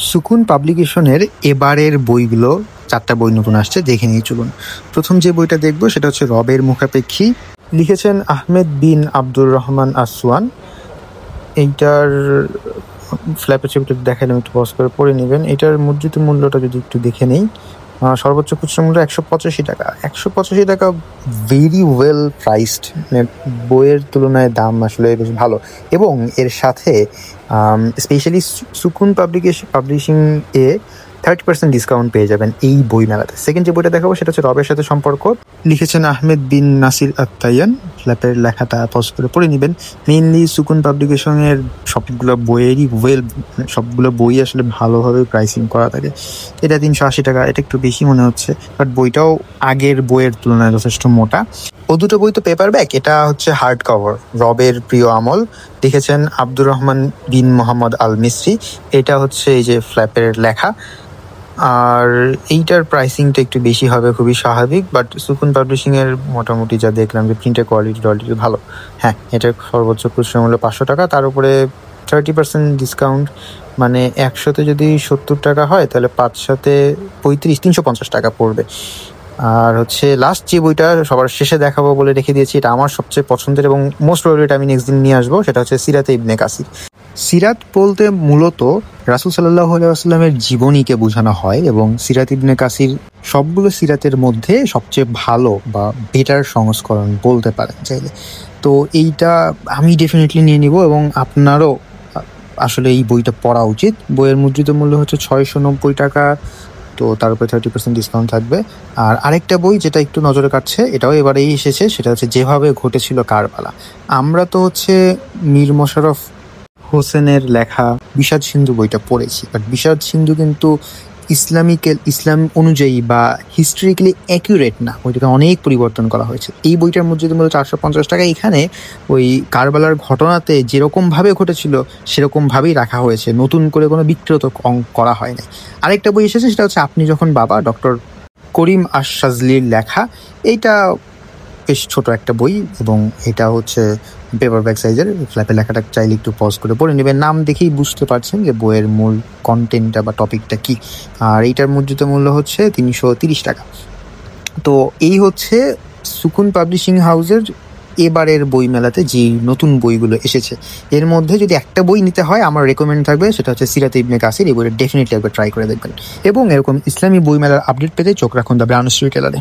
সুকুন পাবলিকেশনের এবারের বইগুলো 4টা বই নতুন আসছে, দেখে নিয়ে চলুন। প্রথম যে বইটা দেখবো সেটা হচ্ছে রবের মুখাপেক্ষী, লিখেছেন আহমেদ বিন আব্দুর রহমান আসওয়ান। এইটার ফ্ল্যাপের ছবিটা দেখালাম, একটু পজ করে পড়ে নেবেন। এটার মুদ্রিত মূল্যটা যদি একটু দেখে নেই, সর্বোচ্চ খুচরা মূল্য 185 টাকা। 185 টাকা ভেরি ওয়েল প্রাইসড, মানে বইয়ের তুলনায় দাম আসলে বেশ ভালো। এবং এর সাথে স্পেশালি সুকুন পাবলিশিং এ 30% ডিসকাউন্ট পেয়ে যাবেন এই বই মেলাতে। সেকেন্ড যে বইটা দেখাবো সেটা হচ্ছে রবের সাথে সম্পর্ক, লিখেছেন আহমেদ বিন নাসির আত্তায়ান। ফ্ল্যাপের লেখাটা পজ করে পড়ে নেবেন। মেইনলি সুকুন পাবলিকেশনের সবগুলো বইয়েরই সবগুলো বই আসলে ভালোভাবে প্রাইসিং করা থাকে। এটা 380 টাকা, এটা একটু বেশি মনে হচ্ছে, বাট বইটাও আগের বইয়ের তুলনায় যথেষ্ট মোটা। ও দুটো বই তো পেপার ব্যাক, এটা হচ্ছে হার্ড কভার। রবের প্রিয় আমল, লিখেছেন আব্দুর রহমান বিন মোহাম্মদ আল মিসরি। এটা হচ্ছে এই যে ফ্ল্যাপের লেখা। আর এইটার প্রাইসিংটা একটু বেশি হবে, খুবই স্বাভাবিক। বাট সুকুন পাবলিশিং এর মোটামুটি যা দেখলাম যে প্রিন্টের কোয়ালিটি ভালো। হ্যাঁ, এটার সর্বোচ্চ খুচরা মূল্য 500 টাকা, তার উপরে 30% ডিসকাউন্ট, মানে 100-তে যদি 70 টাকা হয় তাহলে 5-7-এ 350 টাকা পড়বে। আর হচ্ছে লাস্ট যে বইটা সবার শেষে দেখাবো বলে রেখে দিয়েছি, এটা আমার সবচেয়ে পছন্দের এবং মোস্ট ফেভারিট, আমি নেক্সট দিন নিয়ে আসবো। সেটা হচ্ছে সিরাতে ইবনে কাসির। সিরাত বলতে মূলত রাসূল সাল্লাল্লাহু আলাইহি ওয়াসাল্লামের জীবনীকে বোঝানো হয়, এবং সিরাত ইবনে কাসির সবগুলো সিরাতের মধ্যে সবচেয়ে ভালো বা বেটার সংস্করণ বলতে পারেন চাইলে। তো এইটা আমি ডেফিনেটলি নিয়ে নিব, এবং আপনারও আসলে এই বইটা পড়া উচিত। বইয়ের মুদ্রিত মূল্য হচ্ছে 690 টাকা, তো তার উপরে 30% ডিসকাউন্ট থাকবে। আর আরেকটা বই যেটা একটু নজরে কাটছে, এটাও এবারেই এসেছে, সেটা হচ্ছে যেভাবে ঘটেছিল কারবালা। আমরা তো হচ্ছে মীর মোশাররফ হোসেনের লেখা বিষাদ সিন্ধু বইটা পড়েছি, বাট বিষাদ সিন্ধু কিন্তু ইসলাম অনুযায়ী বা হিস্ট্রিক্যালি অ্যাকুরেট না, বইটাকে অনেক পরিবর্তন করা হয়েছে। এই বইটার মুদ্রিত মূল্য 450 টাকা। এখানে ওই কারবালার ঘটনাতে যেরকমভাবে ঘটেছিল সেরকমভাবেই রাখা হয়েছে, নতুন করে কোনো বিকৃত করা হয় নাই। আরেকটা বই এসেছে, সেটা হচ্ছে আপনি যখন বাবা, ডক্টর করিম আশ-শাজলির লেখা। এইটা বেশ ছোট একটা বই, এবং এটা হচ্ছে পেপার ব্যাক সাইজের। ফ্ল্যাপের লেখাটা চাইলে একটু পজ করে পড়ে নেবেন, নাম দেখেই বুঝতে পারছেন যে বইয়ের মূল কন্টেন্টটা বা টপিকটা কি। আর এইটার মুদ্রিত মূল্য হচ্ছে 330 টাকা। তো এই হচ্ছে সুকুন পাবলিশিং হাউসের এবারের বই মেলাতে যে নতুন বইগুলো এসেছে। এর মধ্যে যদি একটা বই নিতে হয়, আমার রেকমেন্ড থাকবে সেটা হচ্ছে সিরাতে ইবনে কাসির। এই বইটা ডেফিনেটলি একবার ট্রাই করে দেখবেন, এবং এরকম ইসলামী বই মেলার আপডেট পেতে চোখ রাখুন দ্য ব্রাউন স্ট্রিট টেলারে।